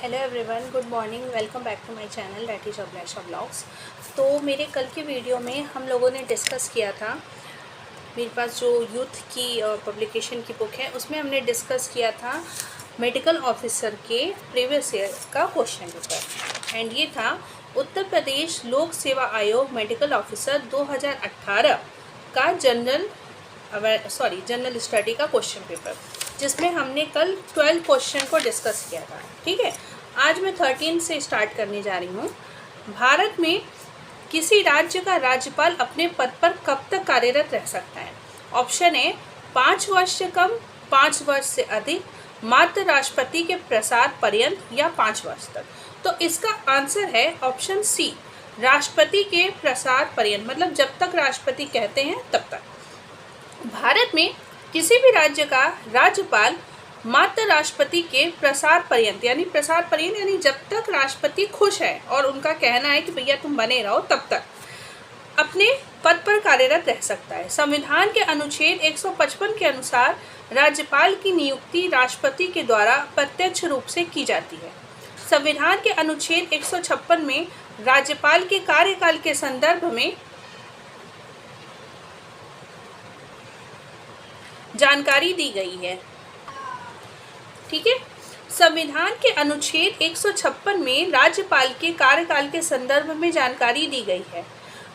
Hello everyone, good morning. Welcome back to my channel that is Abhilasha blogs. तो मेरे कल के वीडियो में हम लोगों ने डिस्कस किया था, मेरे पास जो यूथ की पब्लिकेशन की बुक है उसमें हमने डिस्कस किया था मेडिकल ऑफिसर के प्रीवियस ईयर का क्वेश्चन पेपर, एंड ये था उत्तर प्रदेश लोक सेवा आयोग मेडिकल ऑफिसर 2018 का जनरल स्टडी का क्वेश्चन पेपर, जिसमें हमने कल 12 क्वेश्चन को डिस्कस किया था। ठीक है, आज मैं 13 से स्टार्ट करने जा रही हूँ। भारत में किसी राज्य का राज्यपाल अपने पद पर कब तक कार्यरत रह सकता है? ऑप्शन ए 5 वर्ष से कम, 5 वर्ष से अधिक, मात्र राष्ट्रपति के प्रसार पर्यंत या 5 वर्ष तक। तो इसका आंसर है ऑप्शन सी, राष्ट्रपति के प्रसार पर्यंत, मतलब जब तक राष्ट्रपति कहते हैं तब तक। भारत में किसी भी राज्य का राज्यपाल मात्र राष्ट्रपति के प्रसार पर्यंत यानी जब तक राष्ट्रपति खुश है और उनका कहना है कि भैया तुम बने रहो तब तक अपने पद पर कार्यरत रह सकता है। संविधान के अनुच्छेद 155 के अनुसार राज्यपाल की नियुक्ति राष्ट्रपति के द्वारा प्रत्यक्ष रूप से की जाती है। संविधान के अनुच्छेद 156 में राज्यपाल के कार्यकाल के संदर्भ में जानकारी दी गई है। ठीक है, संविधान के अनुच्छेद 156 में राज्यपाल के कार्यकाल के संदर्भ में जानकारी दी गई है।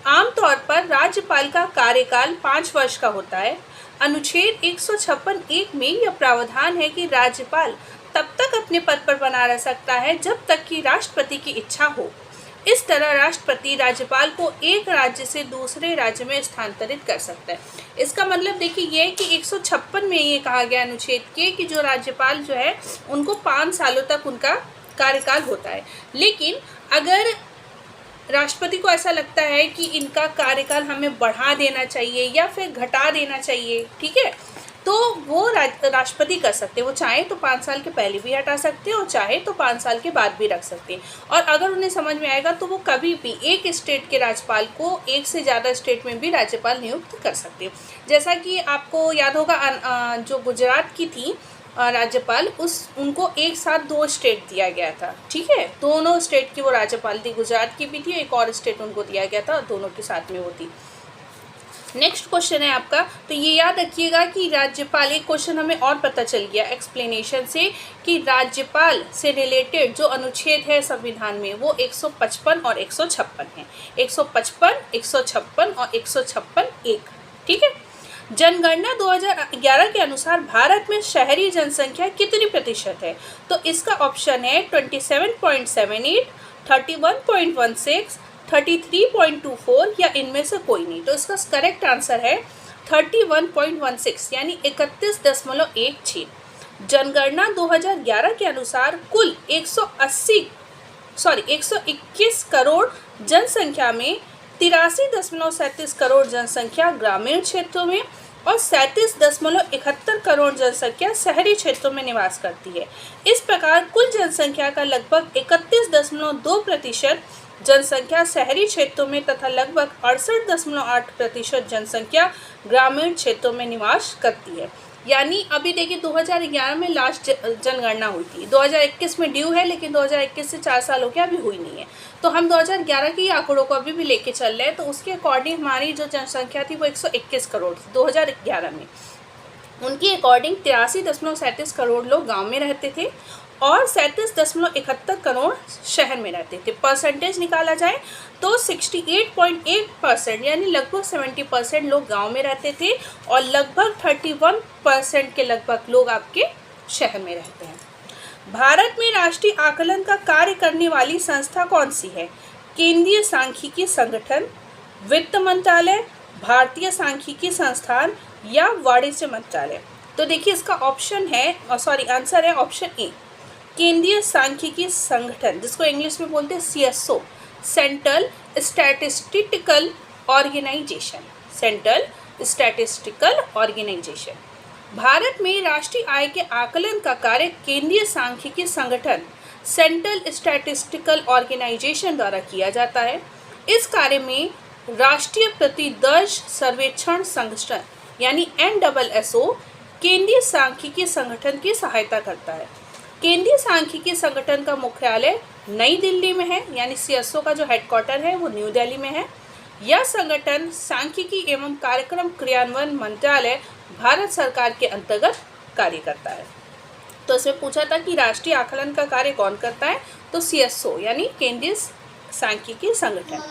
आमतौर पर राज्यपाल का कार्यकाल 5 वर्ष का होता है। अनुच्छेद 156(1) में यह प्रावधान है कि राज्यपाल तब तक अपने पद पर बना रह सकता है जब तक कि राष्ट्रपति की इच्छा हो। इस तरह राष्ट्रपति राज्यपाल को एक राज्य से दूसरे राज्य में स्थानांतरित कर सकता है। इसका मतलब देखिए ये है कि 156 में ये कहा गया अनुच्छेद के कि जो राज्यपाल जो है उनको 5 सालों तक उनका कार्यकाल होता है। लेकिन अगर राष्ट्रपति को ऐसा लगता है कि इनका कार्यकाल हमें बढ़ा देना चाहिए या फिर घटा देना चाहिए, ठीक है, तो वो राष्ट्रपति कर सकते हैं। वो चाहे तो 5 साल के पहले भी हटा सकते हैं और चाहे तो 5 साल के बाद भी रख सकते हैं। और अगर उन्हें समझ में आएगा तो वो कभी भी एक स्टेट के राज्यपाल को एक से ज़्यादा स्टेट में भी राज्यपाल नियुक्त कर सकते हैं। जैसा कि आपको याद होगा जो गुजरात की थी राज्यपाल, उनको एक साथ 2 स्टेट दिया गया था। ठीक है, दोनों स्टेट की वो राज्यपाल थी, गुजरात की भी थी, एक और स्टेट उनको दिया गया था, दोनों के साथ में वो थी। नेक्स्ट क्वेश्चन है आपका, तो ये याद रखिएगा कि राज्यपाल, एक क्वेश्चन हमें और पता चल गया एक्सप्लेनेशन से कि राज्यपाल से रिलेटेड जो अनुच्छेद है संविधान में वो 155 और 156 है। 155, 156 और 156(1). ठीक है, जनगणना 2011 के अनुसार भारत में शहरी जनसंख्या कितनी प्रतिशत है? तो इसका ऑप्शन है 27.78, 31.16, 33.24 या इनमें से कोई नहीं। तो इसका करेक्ट आंसर है 31.16 यानी 31.16। जनगणना 2011 के अनुसार कुल 121 करोड़ जनसंख्या में 83.37 करोड़ जनसंख्या ग्रामीण क्षेत्रों में और 37.71 करोड़ जनसंख्या शहरी क्षेत्रों में निवास करती है। इस प्रकार कुल जनसंख्या का लगभग 31.2% जनसंख्या शहरी क्षेत्रों में तथा लगभग 68.8% जनसंख्या ग्रामीण क्षेत्रों में निवास करती है। यानी अभी देखिए 2011 में लास्ट जनगणना हुई थी, 2021 में ड्यू है, लेकिन 2021 से 4 साल हो गया, अभी हुई नहीं है। तो हम 2011 के आंकड़ों को अभी भी लेके चल रहे हैं। तो उसके अकॉर्डिंग हमारी जो जनसंख्या थी वो 121 करोड़ थी 2011 में। उनकी अकॉर्डिंग 83.37 करोड़ लोग गांव में रहते थे और 37.71 करोड़ शहर में रहते थे। परसेंटेज निकाला जाए तो 68.8% यानी लगभग 70% लोग गांव में रहते थे और लगभग 31% के लगभग लोग आपके शहर में रहते हैं। भारत में राष्ट्रीय आकलन का कार्य करने वाली संस्था कौन सी है? केंद्रीय सांख्यिकी संगठन, वित्त मंत्रालय, भारतीय सांख्यिकी संस्थान या वाणिज्य मंत्रालय। तो देखिए इसका आंसर है ऑप्शन ए, केंद्रीय सांख्यिकी संगठन, जिसको इंग्लिश में बोलते हैं CSO, central statistical organisation. Bharat में राष्ट्रीय आय के आकलन का कार्य केंद्रीय सांख्यिकी संगठन सेंट्रल स्टैटिस्टिकल ऑर्गेनाइजेशन द्वारा किया जाता है। इस कार्य में राष्ट्रीय प्रतिदर्श सर्वेक्षण संगठन यानी NSSO केंद्रीय सांख्यिकी संगठन की सहायता करता है। केंद्रीय सांख्यिकी संगठन का मुख्यालय नई दिल्ली में है, यानी CSO का जो हेडक्वार्टर है वो न्यू दिल्ली में है। यह संगठन सांख्यिकी एवं कार्यक्रम क्रियान्वयन मंत्रालय भारत सरकार के अंतर्गत कार्य करता है। तो इसमें पूछा था कि राष्ट्रीय आकलन का कार्य कौन करता है, तो CSO यानी केंद्रीय सांख्यिकी संगठन।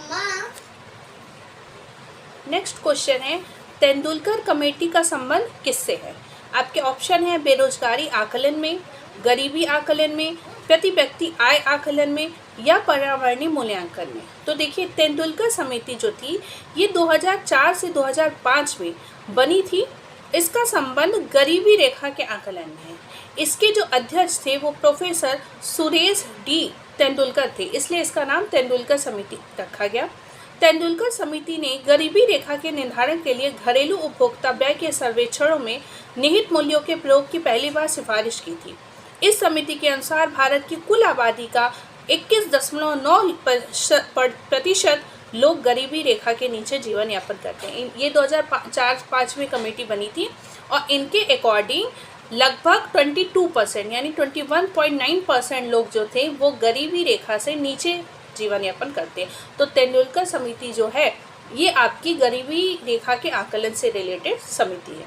नेक्स्ट क्वेश्चन है, तेंदुलकर कमेटी का संबंध किससे है? आपके ऑप्शन है बेरोजगारी आकलन में, गरीबी आकलन में, प्रति व्यक्ति आय आकलन में या पर्यावरणीय मूल्यांकन में। तो देखिए, तेंदुलकर समिति जो थी ये 2004 से 2005 में बनी थी। इसका संबंध गरीबी रेखा के आकलन में है। इसके जो अध्यक्ष थे वो प्रोफेसर सुरेश डी तेंदुलकर थे, इसलिए इसका नाम तेंदुलकर समिति रखा गया। तेंदुलकर समिति ने गरीबी रेखा के निर्धारण के लिए घरेलू उपभोक्ता व्यय के सर्वेक्षणों में निहित मूल्यों के प्रयोग की पहली बार सिफारिश की थी। इस समिति के अनुसार भारत की कुल आबादी का 21.9% लोग गरीबी रेखा के नीचे जीवन यापन करते हैं। ये 2004-05 में कमेटी बनी थी और इनके अकॉर्डिंग लगभग 22% यानी 21.9% लोग जो थे वो गरीबी रेखा से नीचे जीवन यापन करते हैं। तो तेंदुलकर समिति जो है ये आपकी गरीबी रेखा के आकलन से रिलेटेड समिति है।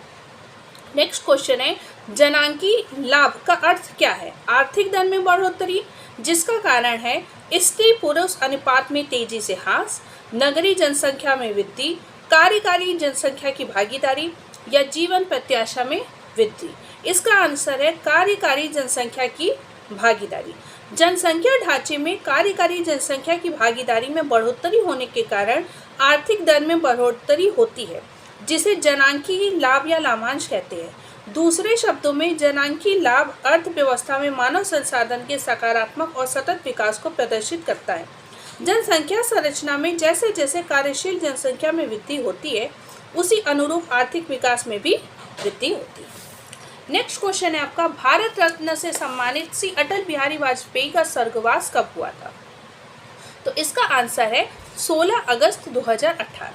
नेक्स्ट क्वेश्चन है, जनांकी लाभ का अर्थ क्या है? आर्थिक दर में बढ़ोतरी जिसका कारण है स्त्री पुरुष अनुपात में तेजी से ह्रास, नगरीय जनसंख्या में वृद्धि, कार्यकारी जनसंख्या की भागीदारी या जीवन प्रत्याशा में वृद्धि। इसका आंसर है कार्यकारी जनसंख्या की भागीदारी। जनसंख्या ढांचे में कार्यकारी जनसंख्या की भागीदारी में बढ़ोतरी होने के कारण आर्थिक दर में बढ़ोतरी होती है, जिसे जनांकी लाभ या लाभांश कहते हैं। दूसरे शब्दों में जनांकी लाभ अर्थव्यवस्था में मानव संसाधन के सकारात्मक और सतत विकास को प्रदर्शित करता है। जनसंख्या संरचना में जैसे जैसे कार्यशील जनसंख्या में वृद्धि होती है उसी अनुरूप आर्थिक विकास में भी वृद्धि होती है। नेक्स्ट क्वेश्चन है आपका, भारत रत्न से सम्मानित श्री अटल बिहारी वाजपेयी का स्वर्गवास कब हुआ था? तो इसका आंसर है 16 अगस्त 2018।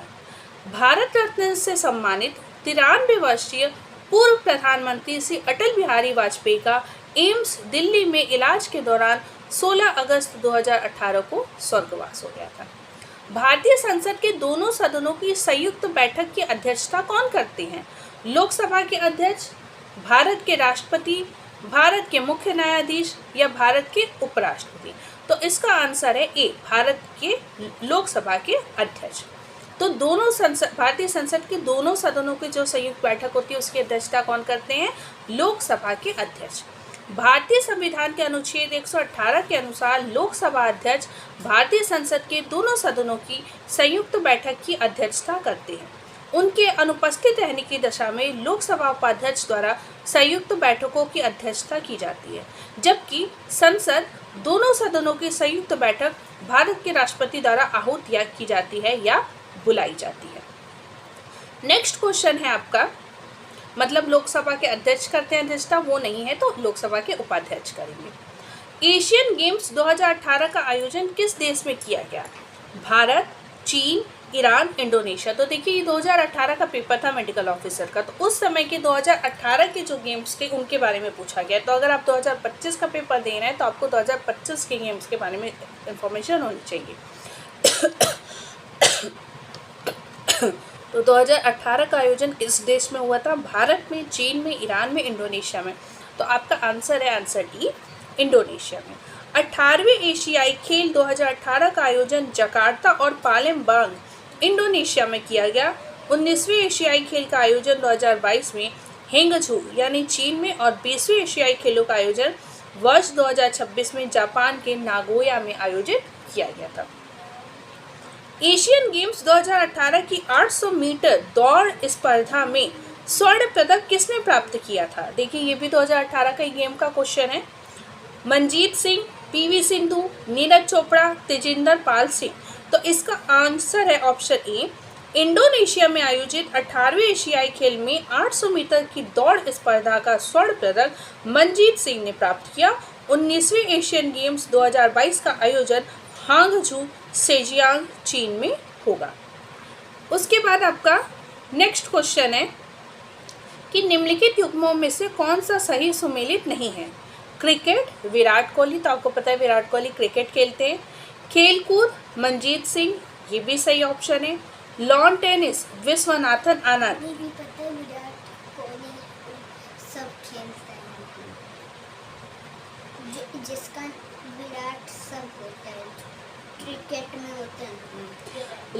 भारत रत्न से सम्मानित 93 वर्षीय पूर्व प्रधानमंत्री श्री अटल बिहारी वाजपेयी का एम्स दिल्ली में इलाज के दौरान 16 अगस्त 2018 को स्वर्गवास हो गया था। भारतीय संसद के दोनों सदनों की संयुक्त बैठक की अध्यक्षता कौन करते हैं? लोकसभा के अध्यक्ष, भारत के राष्ट्रपति, भारत के मुख्य न्यायाधीश या भारत के उपराष्ट्रपति। तो इसका आंसर है ए, भारत के लोकसभा के अध्यक्ष। तो दोनों भारतीय संसद के दोनों सदनों की जो संयुक्त बैठक होती है उसकी अध्यक्षता कौन करते हैं? लोकसभा के अध्यक्ष। भारतीय संविधान के अनुच्छेद 118 के अनुसार लोकसभा अध्यक्ष भारतीय संसद के दोनों सदनों की संयुक्त बैठक की अध्यक्षता करते हैं। उनके अनुपस्थित रहने की दशा में लोकसभा उपाध्यक्ष द्वारा संयुक्त बैठकों की अध्यक्षता की जाती है, जबकि संसद दोनों सदनों की संयुक्त बैठक भारत के राष्ट्रपति द्वारा आहूत की जाती है या बुलाई जाती है। नेक्स्ट क्वेश्चन है आपका, मतलब लोकसभा के अध्यक्ष करते हैं अध्यक्षता, वो नहीं है तो लोकसभा के उपाध्यक्ष करेंगे। एशियन गेम्स 2018 का आयोजन किस देश में किया गया? भारत, चीन, ईरान, इंडोनेशिया। तो देखिए, ये 2018 का पेपर था मेडिकल ऑफिसर का, तो उस समय के 2018 के जो गेम्स थे उनके बारे में पूछा गया। तो अगर आप 2025 का पेपर दे रहे हैं तो आपको 2025 के गेम्स के बारे में इंफॉर्मेशन होनी चाहिए। तो 2018 का आयोजन किस देश में हुआ था? भारत में, चीन में, ईरान में, इंडोनेशिया में। तो आपका आंसर है आंसर डी, इंडोनेशिया में। 18वें एशियाई खेल 2018 का आयोजन जकार्ता और पालेम्बांग, इंडोनेशिया में किया गया। 19वें एशियाई खेल का आयोजन 2022 में हेंगझू यानी चीन में और 20वें एशियाई खेलों का आयोजन वर्ष 2026 में जापान के नागोया में आयोजित किया गया था। एशियन गेम्स 2018 की 800 मीटर दौड़ स्पर्धा में स्वर्ण पदक किसने प्राप्त किया था? देखिए, ये भी 2018 का गेम का क्वेश्चन है। मनजीत सिंह, पीवी सिंधु, नीरज चोपड़ा, तेजिंदर पाल सिंह। तो इसका आंसर है ऑप्शन ए, इंडोनेशिया में आयोजित 18वें एशियाई खेल में 800 मीटर की दौड़ स्पर्धा का स्वर्ण पदक मनजीत सिंह ने प्राप्त किया। 19वें एशियन गेम्स 2022 का आयोजन हांगझू, शेजियांग, चीन में होगा। उसके बाद आपका नेक्स्ट क्वेश्चन है कि निम्नलिखित युग्मों में से कौन सा सही सुमेलित नहीं है? क्रिकेट विराट कोहली, तो आपको पता है विराट कोहली क्रिकेट खेलते हैं। खेलकूद मनजीत सिंह, ये भी सही ऑप्शन है। लॉन टेनिस विश्वनाथन आनंद, ये भी पता है विराट कोहली सब खेलता है, जिसका विराट सब होता है क्रिकेट में होता है।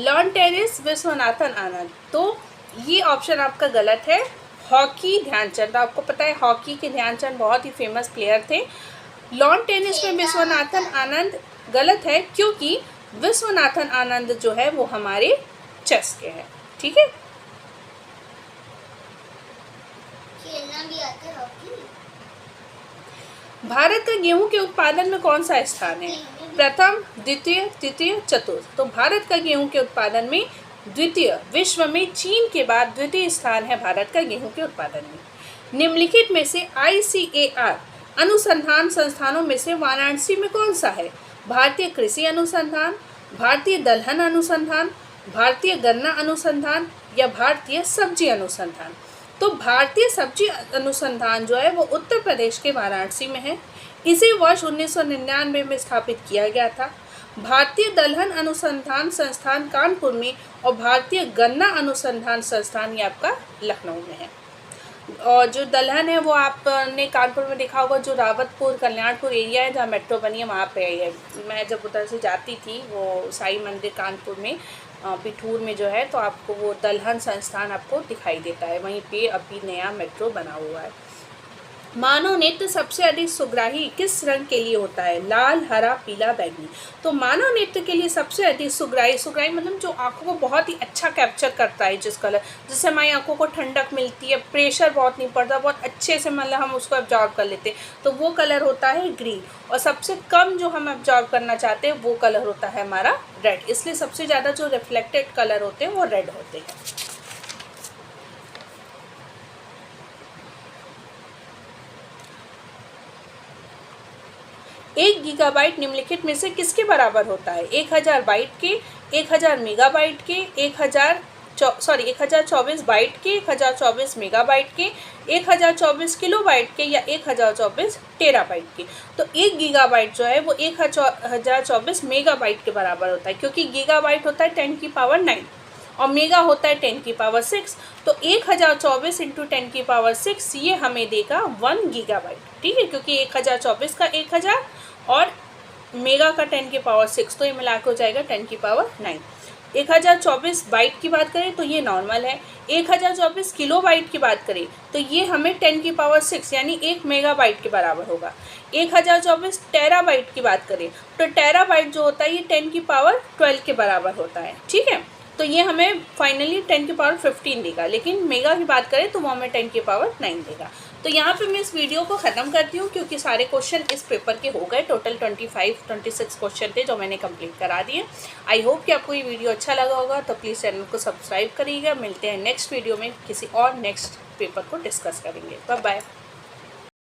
लॉन टेनिस विश्वनाथन आनंद, तो ये ऑप्शन आपका गलत है। हॉकी ध्यानचंद, आपको पता है हॉकी के ध्यानचंद बहुत ही फेमस प्लेयर थे। लॉन टेनिस में विश्वनाथन आनंद गलत है, क्योंकि विश्वनाथन आनंद जो है वो हमारे चेस के हैं। ठीक है, खेलना भी आता है हॉकी। भारत का गेहूं के उत्पादन में कौन सा स्थान है? प्रथम, द्वितीय, तृतीय, चतुर्थ। तो भारत का गेहूं के उत्पादन में द्वितीय, विश्व में चीन के बाद द्वितीय स्थान है भारत का गेहूं के उत्पादन में। निम्नलिखित में से ICAR अनुसंधान संस्थानों में से वाराणसी में कौन सा है? भारतीय कृषि अनुसंधान, भारतीय दलहन अनुसंधान, भारतीय गन्ना अनुसंधान या भारतीय सब्जी अनुसंधान। तो भारतीय सब्जी अनुसंधान जो है वो उत्तर प्रदेश के वाराणसी में है। इसे वर्ष 1999 में स्थापित किया गया था। भारतीय दलहन अनुसंधान संस्थान कानपुर में और भारतीय गन्ना अनुसंधान संस्थान ये आपका लखनऊ में है। और जो दलहन है वो आपने कानपुर में देखा होगा, जो रावतपुर कल्याणपुर एरिया है जहाँ मेट्रो बनी है वहाँ पे है। मैं जब उधर से जाती थी वो साई मंदिर कानपुर में पिठूर में जो है, तो आपको वो दलहन संस्थान आपको दिखाई देता है, वहीं पे अभी नया मेट्रो बना हुआ है। मानव नेत्र सबसे अधिक सुग्राही किस रंग के लिए होता है? लाल, हरा, पीला, बैंगनी। तो मानव नेत्र के लिए सबसे अधिक सुग्राही, सुग्राही मतलब जो आंखों को बहुत ही अच्छा कैप्चर करता है, जिस कलर, जिससे हमारी आंखों को ठंडक मिलती है, प्रेशर बहुत नहीं पड़ता, बहुत अच्छे से मतलब हम उसको एब्जॉर्ब कर लेते हैं, तो वो कलर होता है ग्रीन। और सबसे कम जो हम एब्जॉर्ब करना चाहते हैं वो कलर होता है हमारा रेड। इसलिए सबसे ज़्यादा जो रिफ्लेक्टेड कलर होते हैं वो रेड होते हैं। एक गीगाबाइट निम्नलिखित में से किसके बराबर होता है? 1000 बाइट के, 1000 मेगाबाइट के, 1024 बाइट के, 1024 मेगाबाइट के, 1024 किलोबाइट के या 1024 टेराबाइट के। तो 1 गीगाबाइट जो है वो 1024 मेगाबाइट के बराबर होता है, क्योंकि गीगाबाइट होता है 10 की पावर 9 और मेगा होता है 10 की पावर 6। तो 1024 इंटू 10 की पावर 6 ये हमें देगा 1 गीगाबाइट। ठीक है, क्योंकि 1024 का 1000 और मेगा का 10 की पावर 6, तो ये मिला के हो जाएगा 10 की पावर 9। 1024 बाइट की बात करें तो ये नॉर्मल है। 1024 किलो बाइट की बात करें तो ये हमें 10 की पावर 6 यानी 1 मेगाबाइट के बराबर होगा। 1024 टेराबाइट की बात करें तो टेराबाइट जो होता है ये 10 की पावर 12 के बराबर होता है। ठीक है, तो ये हमें फाइनली 10 की पावर 15 देगा, लेकिन मेगा की बात करें तो वो हमें 10 की पावर 9 देगा। तो यहाँ पे मैं इस वीडियो को ख़त्म करती हूँ, क्योंकि सारे क्वेश्चन इस पेपर के हो गए। टोटल 26 क्वेश्चन थे जो मैंने कंप्लीट करा दिए। आई होप कि आपको ये वीडियो अच्छा लगा होगा, तो प्लीज़ चैनल को सब्सक्राइब करिएगा। मिलते हैं नेक्स्ट वीडियो में, किसी और नेक्स्ट पेपर को डिस्कस करेंगे। Bye bye.